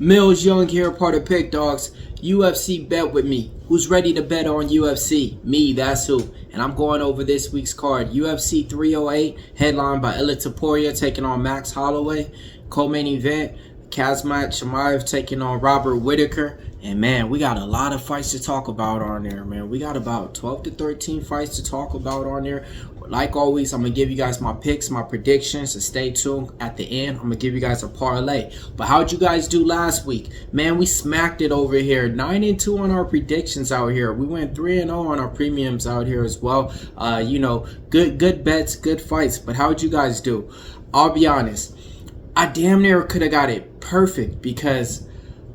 Millz Young here, part of Pick Dawgz. UFC bet with me. Who's ready to bet on UFC? Me, that's who. And I'm going over this week's card. UFC 308, headlined by Topuria taking on Max Holloway. Co-main event, Khamzat Chimaev taking on Robert Whittaker. And man, we got a lot of fights to talk about on there, man. We got about 12 to 13 fights to talk about on there. Like always, I'm going to give you guys my picks, my predictions, so stay tuned. At the end, I'm going to give you guys a parlay. But how'd you guys do last week? Man, we smacked it over here. 9-2 on our predictions out here. We went 3-0 on our premiums out here as well. You know, good bets, good fights. But how'd you guys do? I'll be honest. I damn near could have got it perfect because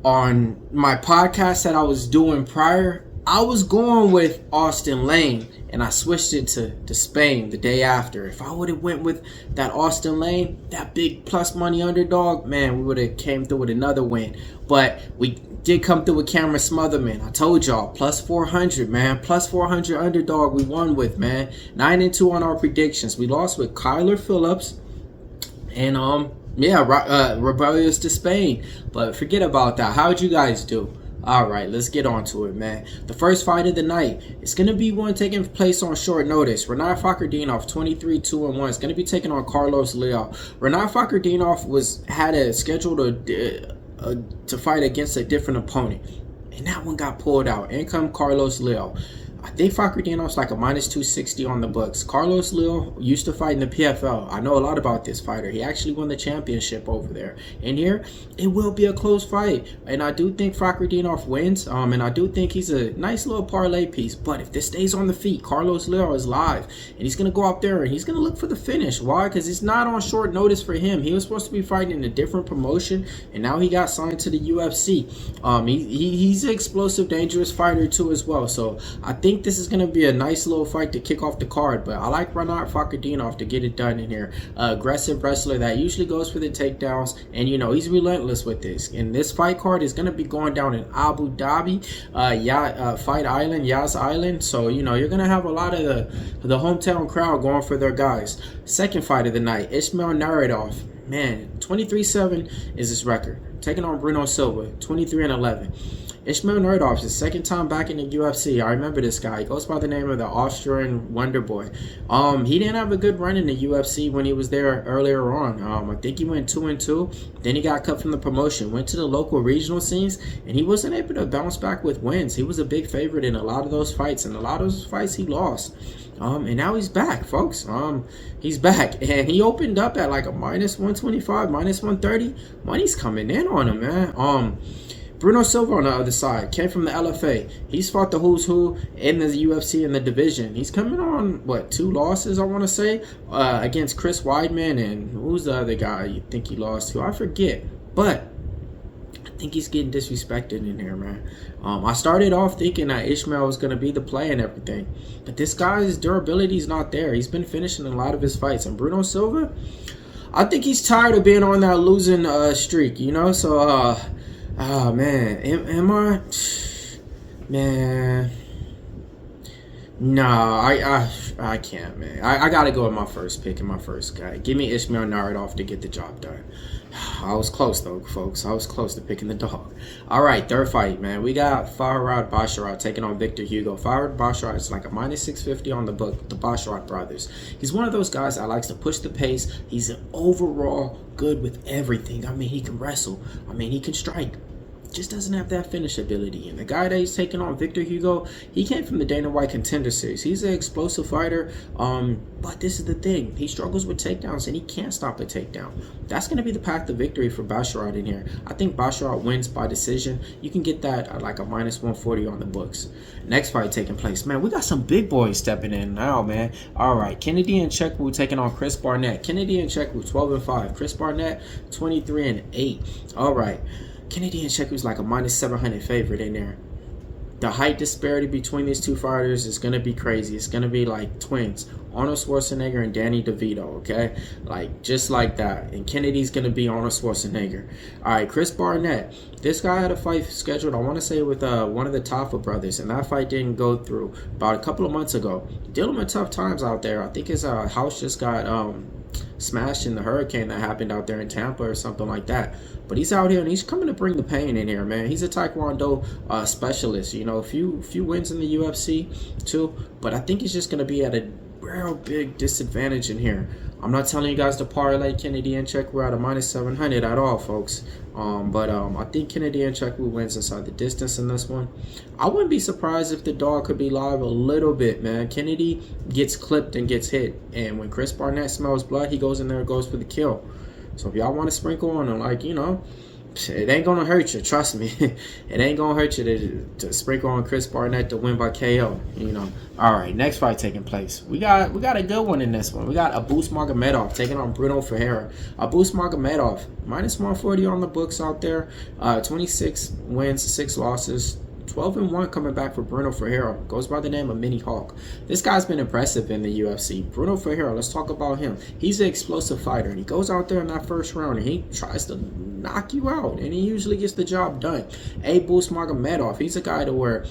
on my podcast that I was doing prior, I was going with Austin Lane and I switched it to Spain the day after. If I would have went with that Austin Lane, that big plus money underdog, man, we would have came through with another win. But we did come through with Cameron Smotherman. I told y'all, plus 400, man. Plus 400 underdog we won with, man. 9-2 on our predictions. We lost with Kyler Phillips and yeah, rebellious to Spain. But forget about that. How'd you guys do? Alright, let's get on to it, man. The first fight of the night, it's going to be one taking place on short notice. Fakhrutdinov, 23-2-1. It's going to be taking on Carlos Leal. Fakhrutdinov had a scheduled to fight against a different opponent. And that one got pulled out. In come Carlos Leal. I think Fakhrutdinov's like a minus 260 on the books. Carlos Leal used to fight in the PFL. I know a lot about this fighter. He actually won the championship over there. And here, it will be a close fight. And I do think Fakhrutdinov wins. And I do think he's a nice little parlay piece. But if this stays on the feet, Carlos Leal is live. And he's going to go out there and he's going to look for the finish. Why? Because it's not on short notice for him. He was supposed to be fighting in a different promotion. And now he got signed to the UFC. He's an explosive, dangerous fighter too as well. So I think this is going to be a nice little fight to kick off the card, but I like Fakhrutdinov to get it done in here. Aggressive wrestler that usually goes for the takedowns, and you know he's relentless with this. And this fight card is going to be going down in Abu Dhabi, Fight Island, Yas Island. So you know you're going to have a lot of the hometown crowd going for their guys. Second fight of the night, Ismail Naurdiev. Man, 23-7 is his record. Taking on Bruno Silva, 23-11. Ismail Naurdiev, his second time back in the UFC. I remember this guy. He goes by the name of the Austrian Wonder Boy. He didn't have a good run in the UFC when he was there earlier on. I think he went 2-2. Then he got cut from the promotion. Went to the local regional scenes, and he wasn't able to bounce back with wins. He was a big favorite in a lot of those fights, and a lot of those fights he lost. And now he's back, folks. He's back, and he opened up at like a minus 125, minus 130. Money's coming in on him, man. Bruno Silva on the other side came from the LFA. He's fought the who's who in the UFC in the division. He's coming on, what, 2 losses, I want to say, against Chris Weidman, and who's the other guy you think he lost to? I forget, but I think he's getting disrespected in there, man. I started off thinking that Ishmael was going to be the play and everything, but this guy's durability is not there. He's been finishing a lot of his fights, and Bruno Silva, I think he's tired of being on that losing streak, you know, so, oh man, am I? Man, no, I can't, man. I gotta go with my first pick and my first guy. Give me Ismail Naurdiev to get the job done. I was close though, folks. I was close to picking the dog. All right, third fight, man. We got Basharat taking on Victor Hugo. Basharat is like a minus 650 on the book. The Basharat brothers. He's one of those guys that likes to push the pace. He's an overall good with everything. I mean, he can wrestle. I mean, he can strike. Just doesn't have that finish ability. And the guy that he's taking on, Victor Hugo, he came from the Dana White Contender Series. He's an explosive fighter, but this is the thing. He struggles with takedowns, and he can't stop a takedown. That's going to be the path to victory for Basharat in here. I think Basharat wins by decision. You can get that at like a minus 140 on the books. Next fight taking place. Man, we got some big boys stepping in now, man. All right, Kennedy and Nzechukwu taking on Chris Barnett. Kennedy and Nzechukwu, 12-5. Chris Barnett, 23-8. All right. Kennedy and Nzechukwu is like a minus 700 favorite in there. The height disparity between these two fighters is going to be crazy. It's going to be like twins. Arnold Schwarzenegger and Danny DeVito, okay? Like, just like that. And Kennedy's going to be Arnold Schwarzenegger. All right, Chris Barnett. This guy had a fight scheduled, I want to say, with one of the Taffa brothers. And that fight didn't go through about a couple of months ago. Dealing with tough times out there. I think his house just got smashed in the hurricane that happened out there in Tampa or something like that. But he's out here and he's coming to bring the pain in here, man. He's a Taekwondo specialist. You know, a few wins in the UFC too, but I think he's just gonna be at a real big disadvantage in here. I'm not telling you guys to parlay Kennedy and Nzechukwu out of -700 at all, folks. I think Kennedy and Nzechukwu wins inside the distance in this one. I wouldn't be surprised if the dog could be live a little bit, man. Kennedy gets clipped and gets hit, and when Chris Barnett smells blood, he goes in there and goes for the kill. So if y'all want to sprinkle on him, like, you know, it ain't gonna hurt you, trust me. It ain't gonna hurt you to sprinkle on Chris Barnett to win by KO, you know. All right, next fight taking place. We got a good one in this one. We got Abus Magomedov taking on Bruno Ferreira. Abus Magomedov -140 on the books out there. 26 wins, 6 losses. 12-1 coming back for Bruno Ferreira. Goes by the name of Mini Hawk. This guy's been impressive in the UFC. Bruno Ferreira, let's talk about him. He's an explosive fighter, and he goes out there in that first round, and he tries to knock you out, and he usually gets the job done. Abus Magomedov, he's a guy to where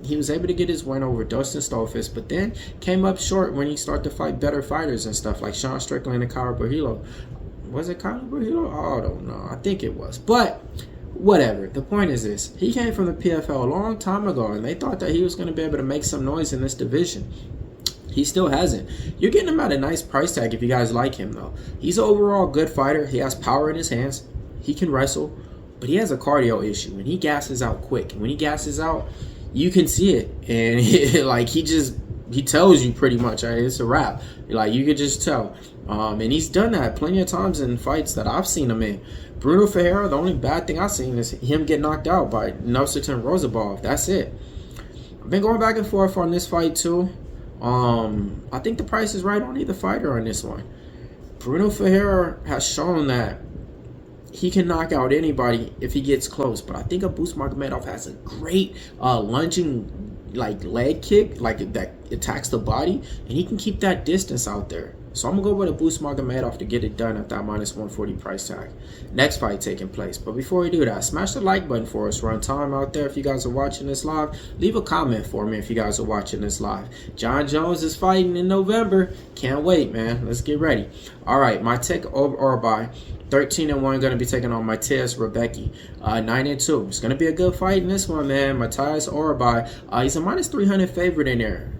he was able to get his win over Dustin Stolfus, but then came up short when he started to fight better fighters and stuff like Sean Strickland and Kyle Berhilo. Was it Kyle Berhilo? Oh, I don't know. I think it was. But whatever. The point is this. He came from the PFL a long time ago, and they thought that he was going to be able to make some noise in this division. He still hasn't. You're getting him at a nice price tag if you guys like him, though. He's an overall good fighter. He has power in his hands. He can wrestle, but he has a cardio issue, and he gasses out quick. And when he gasses out, you can see it. And he tells you pretty much, it's a wrap. Like, you could just tell. And he's done that plenty of times in fights that I've seen him in. Bruno Ferreira, the only bad thing I've seen is him get knocked out by Nursultan Rozenbov. That's it. I've been going back and forth on this fight too. I think the price is right on either fighter on this one. Bruno Ferreira has shown that he can knock out anybody if he gets close, but I think Abus Magomedov has a great lunging leg kick that attacks the body, and he can keep that distance out there. So I'm going to go with Abus Magomedov to get it done at that -140 price tag. Next fight taking place. But before we do that, smash the like button for us. We're on time out there. If you guys are watching this live, leave a comment for me if you guys are watching this live. John Jones is fighting in November. Can't wait, man. Let's get ready. All right, my take Orolbai. 13-1, going to be taking on Matthias Rebecki. 9-2. It's going to be a good fight in this one, man. Matthias Orolbai. He's a -300 favorite in there.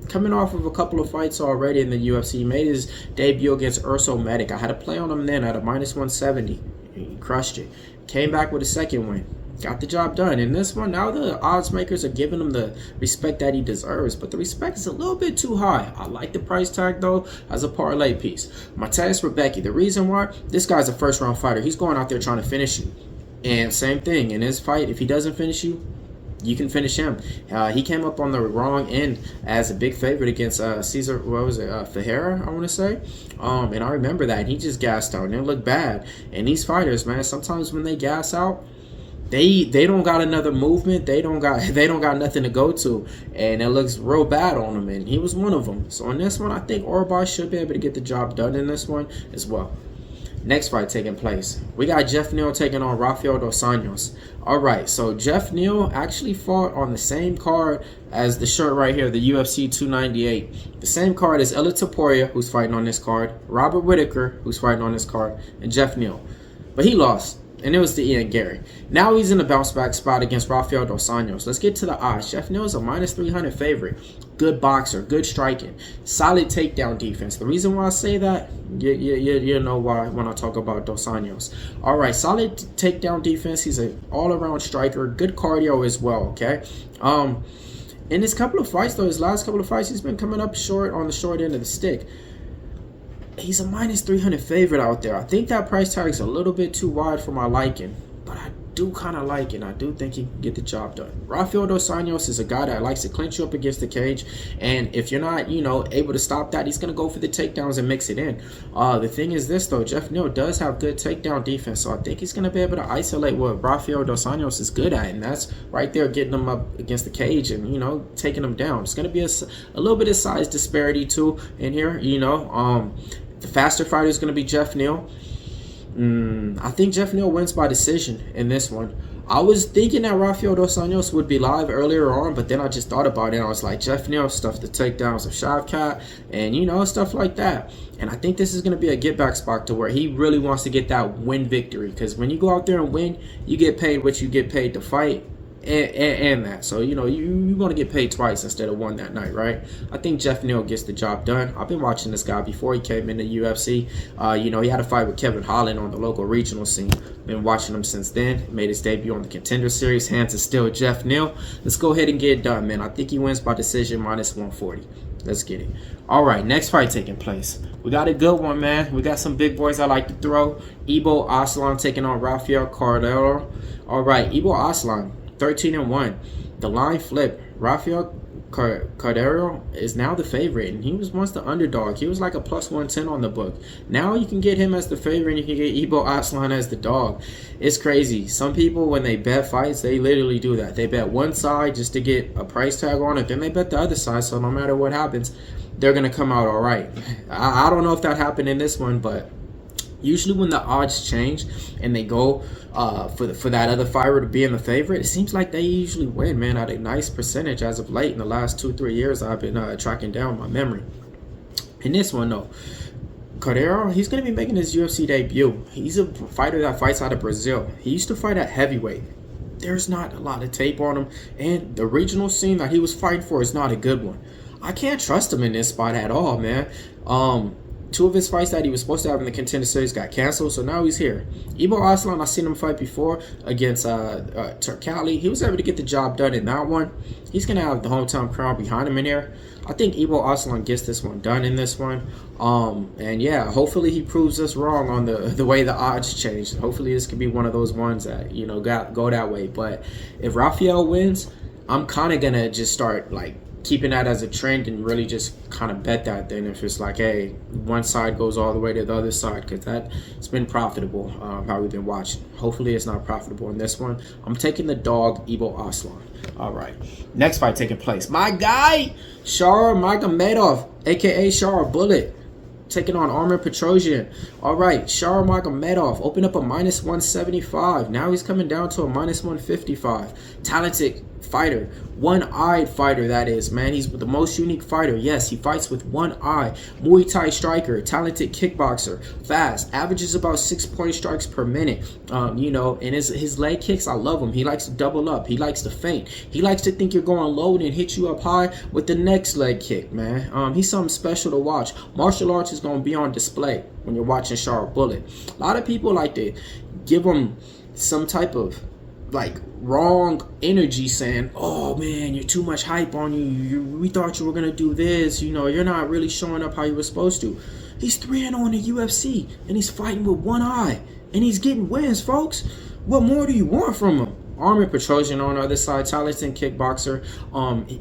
Coming off of a couple of fights already in the UFC. He made his debut against Urso Medic. I had a play on him then at a -170. He crushed it. Came back with a second win. Got the job done. In this one, now the odds makers are giving him the respect that he deserves, but the respect is a little bit too high. I like the price tag, though, as a parlay piece. Matthias Rebecki, the reason why, this guy's a first-round fighter. He's going out there trying to finish you. And same thing, in his fight, if he doesn't finish you, you can finish him. He came up on the wrong end as a big favorite against Ferreira, I want to say. And I remember that. He just gassed out, and it looked bad. And these fighters, man, sometimes when they gas out, they don't got another movement. They don't got nothing to go to, and it looks real bad on them. And he was one of them. So in this one, I think Orolbai should be able to get the job done in this one as well. Next fight taking place. We got Jeff Neal taking on Rafael dos Anjos. Alright, so Jeff Neal actually fought on the same card as the shirt right here, the UFC 298. The same card as Ella Topuria, who's fighting on this card, Robert Whitaker, who's fighting on this card, and Jeff Neal. But he lost, and it was to Ian Gary. Now he's in a bounce back spot against Rafael dos Anjos. Let's get to the odds. Jeff Neal is a -300 favorite. Good boxer, good striking, solid takedown defense. The reason why I say that, you know why when I talk about Dos Anjos. All right, solid takedown defense. He's an all-around striker, good cardio as well. Okay, in his couple of fights though, his last couple of fights, he's been coming up short on the short end of the stick. He's a -300 favorite out there. I think that price tag is a little bit too wide for my liking, but I do kind of like it. I do think he can get the job done. Rafael dos Anjos is a guy that likes to clinch you up against the cage, and if you're not, able to stop that, he's going to go for the takedowns and mix it in. The thing is this, though, Jeff Neal does have good takedown defense, so I think he's going to be able to isolate what Rafael dos Anjos is good at, and that's right there getting him up against the cage and, taking him down. It's going to be a little bit of size disparity, too, in here, The faster fighter is going to be Jeff Neal. I think Jeff Neal wins by decision in this one. I was thinking that Rafael dos Anjos would be live earlier on, but then I just thought about it. I was like, Jeff Neal, stuff to take down some Shavkat and, you know, stuff like that. And I think this is going to be a get-back spot to where he really wants to get that win victory. Because when you go out there and win, you get paid what you get paid to fight. And that, so you know you want to get paid twice instead of one that night, right? I think Jeff Neal gets the job done. I've been watching this guy before he came into UFC. You know, he had a fight with Kevin Holland on the local regional scene. Been watching him since then. Made his debut on the Contender Series. Hands is still Jeff Neal. Let's go ahead and get it done, man. I think he wins by decision minus 140. Let's get it. All right, next fight taking place. We got a good one, man. We got some big boys I like to throw. Ibo Aslan taking on Rafael Cordero. All right, Ibo Aslan, 13-1. The line flip. Rafael Cordero is now the favorite, and he was once the underdog. He was like a plus 110 on the book. Now you can get him as the favorite, and you can get Ibo Aslan as the dog. It's crazy. Some people, when they bet fights, they literally do that. They bet one side just to get a price tag on it, then they bet the other side, so no matter what happens, they're going to come out all right. I don't know if that happened in this one, but usually when the odds change and they go for that other fighter to be in the favorite, it seems like they usually win, man, at a nice percentage as of late. In the last 2-3 years, I've been tracking down my memory. In this one, though, Cordero, he's going to be making his UFC debut. He's a fighter that fights out of Brazil. He used to fight at heavyweight. There's not a lot of tape on him, and the regional scene that he was fighting for is not a good one. I can't trust him in this spot at all, man. Two of his fights that he was supposed to have in the Contender Series got canceled, so now he's here. Ibo Aslan, I've seen him fight before against Cerqueira. He was able to get the job done in that one. He's going to have the hometown crowd behind him in here. I think Ibo Aslan gets this one done in this one. And yeah, hopefully he proves us wrong on the way the odds changed. Hopefully this could be one of those ones that, you know, go that way. But if Rafael wins, I'm kind of going to just start, like, keeping that as a trend and really just kind of bet that then if it's like, hey, one side goes all the way to the other side, because it's been profitable how we've been watching. Hopefully it's not profitable in this one. I'm taking the dog, Ibo Aslan. All right, next fight taking place. My guy, Shara Magomedov, aka Shara Bullet, taking on Armin Petrosyan. All right, Shara Magomedov opened up a minus 175. Now he's coming down to a minus 155. Talented fighter, one-eyed fighter, that is, man. He's the most unique fighter. Yes, he fights with one eye. Muay Thai striker, talented kickboxer, fast, averages about 6 strikes per minute. You know, and his leg kicks, I love him. He likes to double up. He likes to feint. He likes to think you're going low and hit you up high with the next leg kick, man. He's something special to watch. Martial arts is going to be on display when you're watching Shara Bullet. A lot of people like to give him some type of like wrong energy, saying, oh man, you're too much hype on you, we thought you were gonna do this, you know, you're not really showing up how you were supposed to. He's 3-0 in the UFC and he's fighting with one eye and he's getting wins, folks. What more do you want from him? Armin Petrosyan on the other side, talented kickboxer.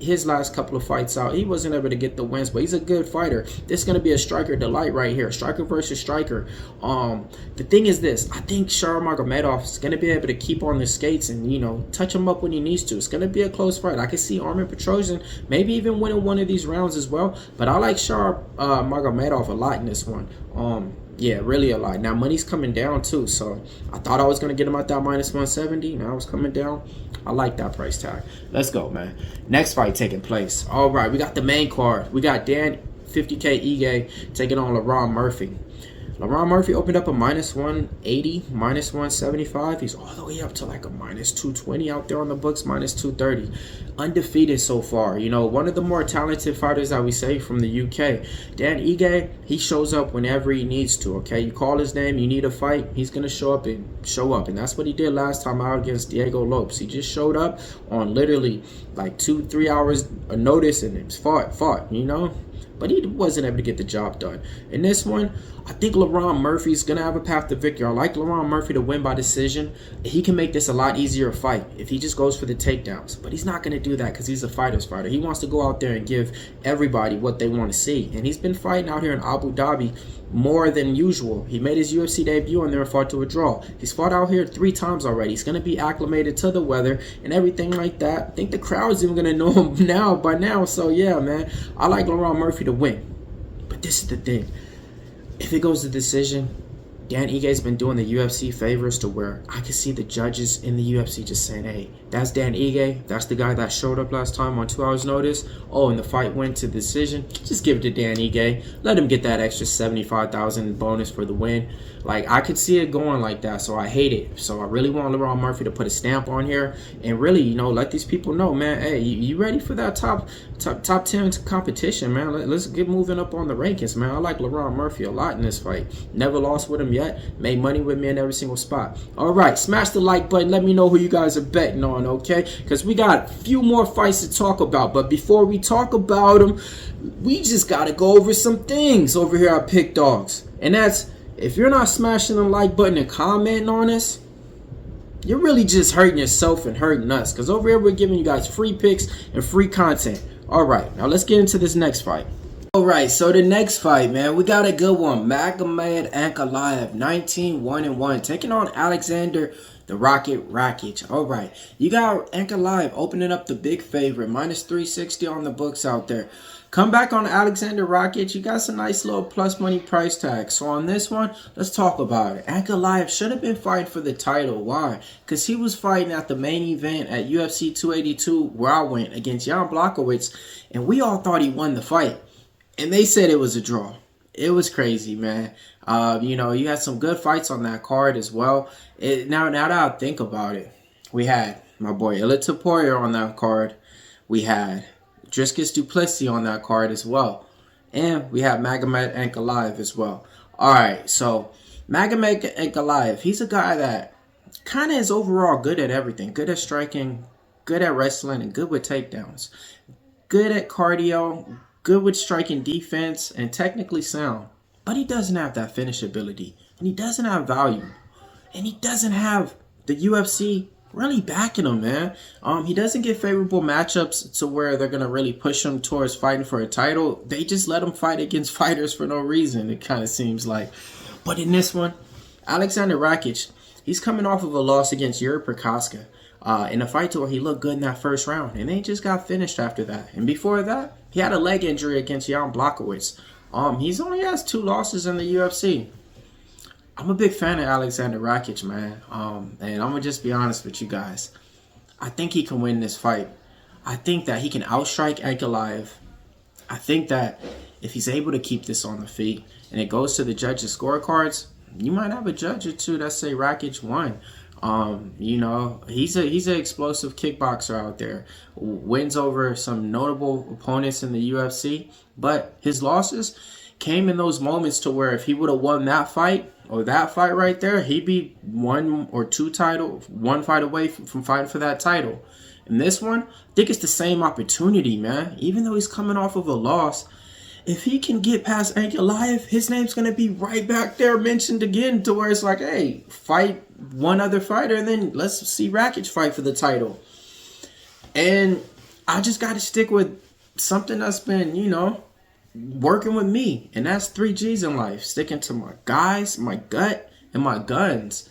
His last couple of fights out, he wasn't able to get the wins, but he's a good fighter. This is going to be a striker delight right here. Striker versus striker. The thing is this, I think Shara Magomedov is going to be able to keep on the skates and, you know, touch him up when he needs to. It's going to be a close fight. I can see Armin Petrosyan maybe even winning one of these rounds as well, but I like Shara Magomedov a lot in this one. Yeah, really a lot. Now, money's coming down, too, so I thought I was going to get him at that minus 170. Now it's coming down. I like that price tag. Let's go, man. Next fight taking place. All right, we got the main card. We got Dan 50K Ige taking on LaRon Murphy. LaRon Murphy opened up a minus 180, minus 175. He's all the way up to like a minus 220 out there on the books, minus 230. Undefeated so far. You know, one of the more talented fighters that we say from the UK. Dan Ige, he shows up whenever he needs to, okay? You call his name, you need a fight, he's going to show up. And that's what he did last time out against Diego Lopes. He just showed up on literally like 2-3 hours of notice and it's fought, you know? But he wasn't able to get the job done. In this one, I think LaRon Murphy's going to have a path to victory. I like LaRon Murphy to win by decision. He can make this a lot easier fight if he just goes for the takedowns. But he's not going to do that because he's a fighter's fighter. He wants to go out there and give everybody what they want to see. And he's been fighting out here in Abu Dhabi more than usual. He made his UFC debut and then fought to a draw. He's fought out here 3 times already. He's going to be acclimated to the weather and everything like that. I think the crowd's even going to know him by now. So yeah, man, I like LaRon Murphy to win. But this is the thing. If it goes to decision, Dan Ike's been doing the UFC favors to where I can see the judges in the UFC just saying, hey, that's Dan Ige. That's the guy that showed up last time on 2 hours notice. Oh, and the fight went to decision. Just give it to Dan Ige. Let him get that extra $75,000 bonus for the win. Like, I could see it going like that, so I hate it. So I really want LaRon Murphy to put a stamp on here and really, you know, let these people know, man, hey, you ready for that top 10 competition, man? Let's get moving up on the rankings, man. I like LaRon Murphy a lot in this fight. Never lost with him yet. Made money with me in every single spot. All right, smash the like button. Let me know who you guys are betting on, okay? Because we got a few more fights to talk about. But before we talk about them, we just got to go over some things over here at Pick Dawgz. And that's, if you're not smashing the like button and commenting on us, you're really just hurting yourself and hurting us. Because over here, we're giving you guys free picks and free content. All right, now let's get into this next fight. All right, so the next fight, man, we got a good one. Magomedov Ankalaev, 19-1-1, taking on Alexander the Rocket Rakic. All right, you got Ankalaev opening up the big favorite, minus 360 on the books out there. Come back on Alexander Rakic. You got some nice little plus money price tag. So on this one, let's talk about it. Ankalaev should have been fighting for the title. Why? Because he was fighting at the main event at UFC 282 where I went against Jan Blachowicz, and we all thought he won the fight. And they said it was a draw. It was crazy, man. You know, you had some good fights on that card as well. Now that I think about it, we had my boy Topuria on that card. We had Dricus du Plessis on that card as well. And we have Magomedov Ankalaev as well. All right, so Magomedov Ankalaev, he's a guy that kind of is overall good at everything. Good at striking, good at wrestling, and good with takedowns. Good at cardio, good with striking defense, and technically sound. But he doesn't have that finish ability. And he doesn't have volume. And he doesn't have the UFC really backing him, man. He doesn't get favorable matchups to where they're going to really push him towards fighting for a title. They just let him fight against fighters for no reason, it kind of seems like. But in this one, Alexander Rakic, he's coming off of a loss against Yuri Prochazka in a fight to where he looked good in that first round. And they just got finished after that. And before that, he had a leg injury against Jan Blachowicz. He's only has 2 losses in the UFC. I'm a big fan of Alexander Rakic, man. And I'm going to just be honest with you guys. I think he can win this fight. I think that he can outstrike Ankalaev. I think that if he's able to keep this on the feet and it goes to the judges' scorecards, you might have a judge or two that say Rakic won. You know, he's an explosive kickboxer out there. Wins over some notable opponents in the UFC. But his losses came in those moments to where if he would have won that fight, or that fight right there, he'd be 1 or 2 one fight away from fighting for that title. In this one, I think it's the same opportunity, man. Even though he's coming off of a loss, if he can get past Ankalaev, his name's going to be right back there mentioned again to where it's like, hey, fight one other fighter and then let's see Rakic fight for the title. And I just got to stick with something that's been, you know, working with me, and that's 3 G's in life. Sticking to my guys, my gut, and my guns.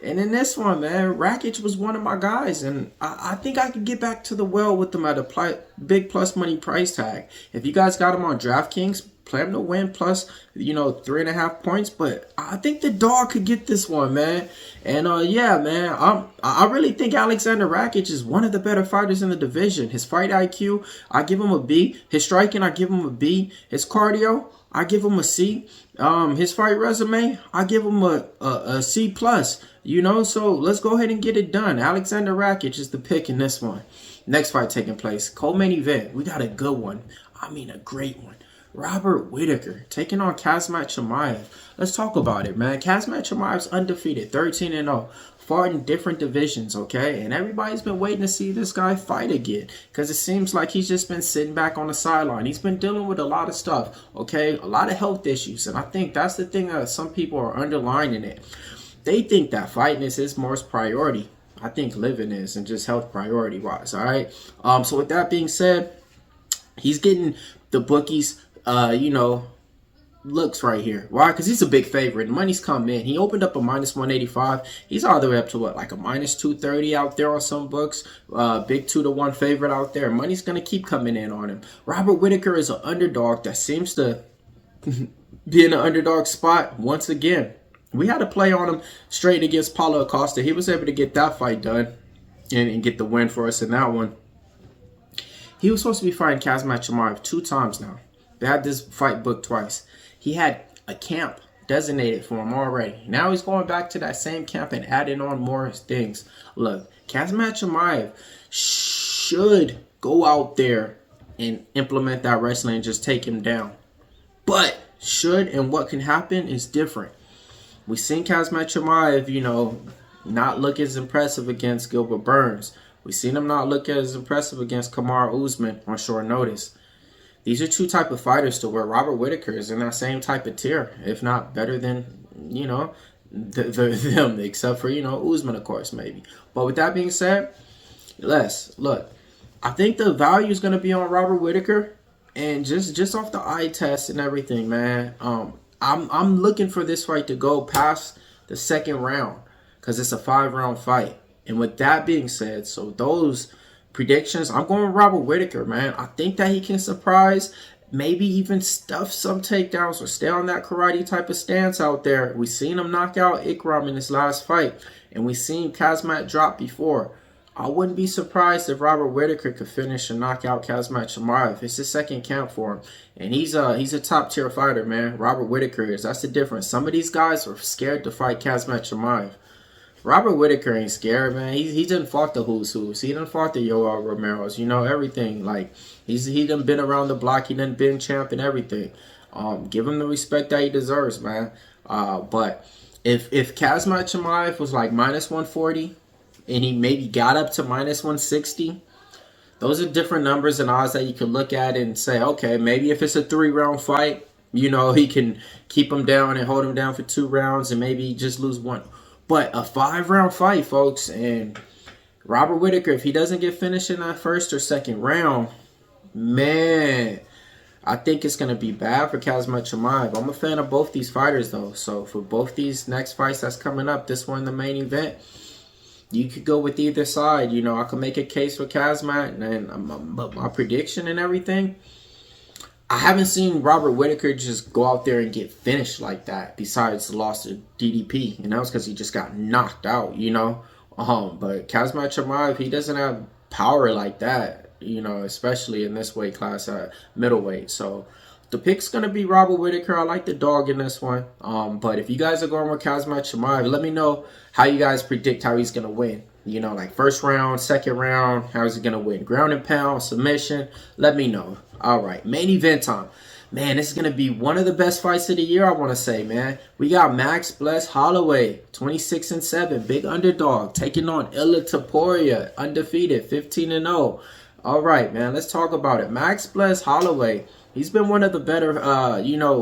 And in this one, man, Rakic was one of my guys, and I think I could get back to the well with them at a big plus money price tag. If you guys got him on DraftKings, play him to win plus, you know, 3.5 points. But I think the dog could get this one, man. And yeah, man, I really think Alexander Rakic is one of the better fighters in the division. His fight IQ, I give him a B. His striking, I give him a B. His cardio, I give him a C. His fight resume, I give him a C plus. You know, so let's go ahead and get it done. Alexander Rakic is the pick in this one. Next fight taking place, co-main event. We got a good one. I mean, a great one. Robert Whittaker taking on Khamzat Chimaev. Let's talk about it, man. Khamzat Chimaev's undefeated, 13-0. Fought in different divisions, okay? And everybody's been waiting to see this guy fight again because it seems like he's just been sitting back on the sideline. He's been dealing with a lot of stuff, okay? A lot of health issues. And I think that's the thing that some people are underlining it. They think that fighting is his most priority. I think living is, and just health priority-wise, all right? So with that being said, he's getting the bookies, you know, looks right here. Why? Because he's a big favorite. The money's come in. He opened up a minus 185. He's all the way up to what, like a minus 230 out there on some books. Big 2-1 favorite out there. Money's going to keep coming in on him. Robert Whittaker is an underdog that seems to be in an underdog spot once again. We had a play on him straight against Paulo Acosta. He was able to get that fight done and get the win for us in that one. He was supposed to be fighting Kazmat Chimaev 2 times now. They had this fight booked twice. He had a camp designated for him already. Now he's going back to that same camp and adding on more things. Look, Kazmat Chimaev should go out there and implement that wrestling and just take him down. But should and what can happen is different. We've seen Kazmat Chimaev, not look as impressive against Gilbert Burns. We've seen him not look as impressive against Kamaru Usman on short notice. These are 2 type of fighters to where Robert Whittaker is in that same type of tier, if not better than, them, except for, Usman, of course, maybe. But with that being said, look, I think the value is going to be on Robert Whittaker, and just off the eye test and everything, man. I'm looking for this fight to go past the 2nd round because it's a 5-round fight. And with that being said, so those predictions, I'm going with Robert Whittaker, man. I think that he can surprise, maybe even stuff some takedowns or stay on that karate type of stance out there. We seen him knock out Ikram in his last fight, and we seen Kazmat drop before. I wouldn't be surprised if Robert Whittaker could finish and knock out Kazmat Chimaev. It's his 2nd camp for him, and he's a top tier fighter, man. Robert Whittaker is. That's the difference. Some of these guys are scared to fight Kazmat Chimaev. Robert Whittaker ain't scared, man. He done fought the who's who's. He done fought the Yoel Romero's, everything. Like, he done been around the block. He done been champ and everything. Give him the respect that he deserves, man. But if Kazmat Chimaev was like -140 and he maybe got up to -160, those are different numbers and odds that you can look at and say, okay, maybe if it's a 3-round fight, he can keep him down and hold him down for 2 rounds and maybe just lose 1. But a 5-round fight, folks, and Robert Whittaker, if he doesn't get finished in that 1st or 2nd round, man, I think it's going to be bad for Kazmat Chimaev. I'm a fan of both these fighters, though. So for both these next fights that's coming up, this one, the main event, you could go with either side. I could make a case for Kazmat, and my prediction and everything, I haven't seen Robert Whittaker just go out there and get finished like that besides the loss to DDP. And that was because he just got knocked out, But Kazmat Chimaev, he doesn't have power like that, especially in this weight class at middleweight. So the pick's going to be Robert Whittaker. I like the dog in this one. But if you guys are going with Kazmat Chimaev, let me know how you guys predict how he's going to win. Like 1st round, 2nd round, how is he going to win? Ground and pound, submission? Let me know. All right, main event time. Man, this is going to be one of the best fights of the year, I want to say, man. We got Max Bless Holloway, 26-7, big underdog, taking on Topuria, undefeated, 15-0. All right, man, let's talk about it. Max Bless Holloway, he's been one of the better,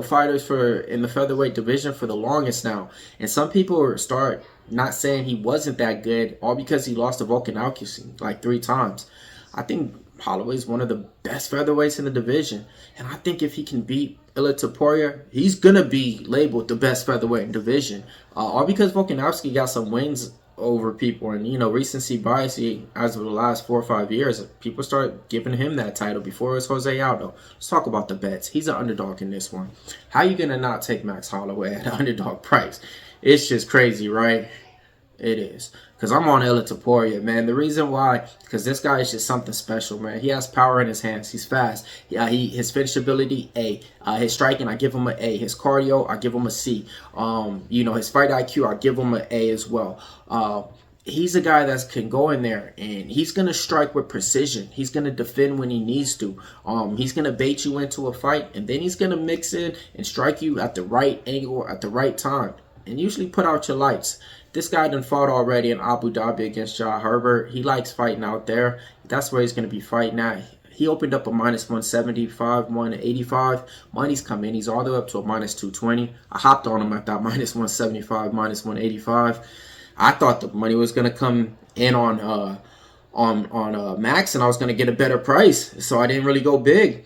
fighters in the featherweight division for the longest now. And some people start not saying he wasn't that good, all because he lost to Volkanovski like 3 times. I think Holloway's one of the best featherweights in the division. And I think if he can beat Topuria, he's going to be labeled the best featherweight in the division. All because Volkanovski got some wins over people. And, recency bias, as of the last 4 or 5 years, people start giving him that title. Before it was Jose Aldo. Let's talk about the bets. He's an underdog in this one. How you going to not take Max Holloway at an underdog price? It's just crazy, right? It is. Because I'm on Topuria, man. The reason why, because this guy is just something special, man. He has power in his hands. He's fast. His finishability, A. His striking, I give him an A. His cardio, I give him a C. His fight IQ, I give him an A as well. He's a guy that can go in there and he's going to strike with precision. He's going to defend when he needs to. He's going to bait you into a fight, and then he's going to mix in and strike you at the right angle at the right time and usually put out your lights. This guy done fought already in Abu Dhabi against John Herbert. He likes fighting out there. That's where he's going to be fighting at. He opened up a -175, 185. Money's come in. He's all the way up to a -220. I hopped on him at that -175, -185. I thought the money was going to come in on Max, and I was going to get a better price, so I didn't really go big,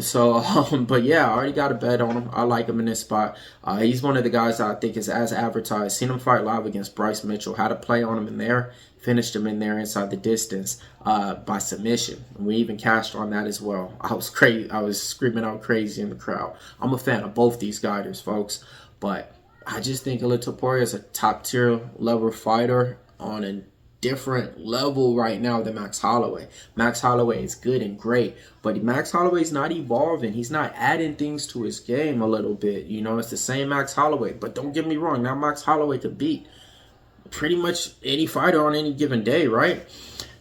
so but yeah, I already got a bet on him. I like him in this spot. He's one of the guys that I think is as advertised. Seen him fight live against Bryce Mitchell, had a play on him in there, finished him in there inside the distance by submission. We even cashed on that as well. I was crazy. I was screaming out crazy in the crowd. I'm a fan of both these guys, folks, but I just think Topuria is a top tier level fighter on a different level right now than Max Holloway. Max Holloway is good and great, but Max Holloway's not evolving. He's not adding things to his game a little bit. You know, it's the same Max Holloway, but don't get me wrong, now Max Holloway to beat pretty much any fighter on any given day, right?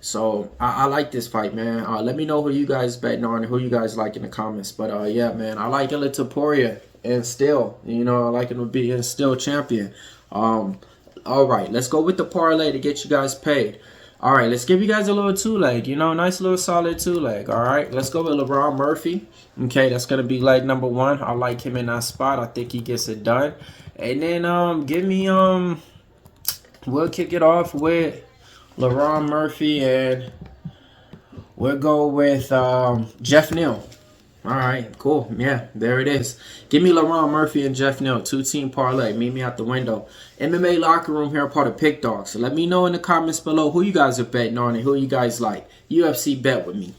So I like this fight, man. Let me know who you guys betting on, who you guys like in the comments. But yeah, man, I like Topuria and still, you know, I like him to be a still champion. All right, let's go with the parlay to get you guys paid. All right, let's give you guys a little two-leg, you know, nice little solid two-leg. All right, let's go with LaRon Murphy. Okay, that's going to be leg number 1. I like him in that spot. I think he gets it done. And then give me, we'll kick it off with LaRon Murphy, and we'll go with Jeff Neal. All right, cool. Yeah, there it is. Give me LaRon Murphy and Jeff Neal, 2-team parlay. Meet me out the window. MMA Locker Room here, part of Pick Dawgz. So let me know in the comments below who you guys are betting on and who you guys like. UFC bet with me.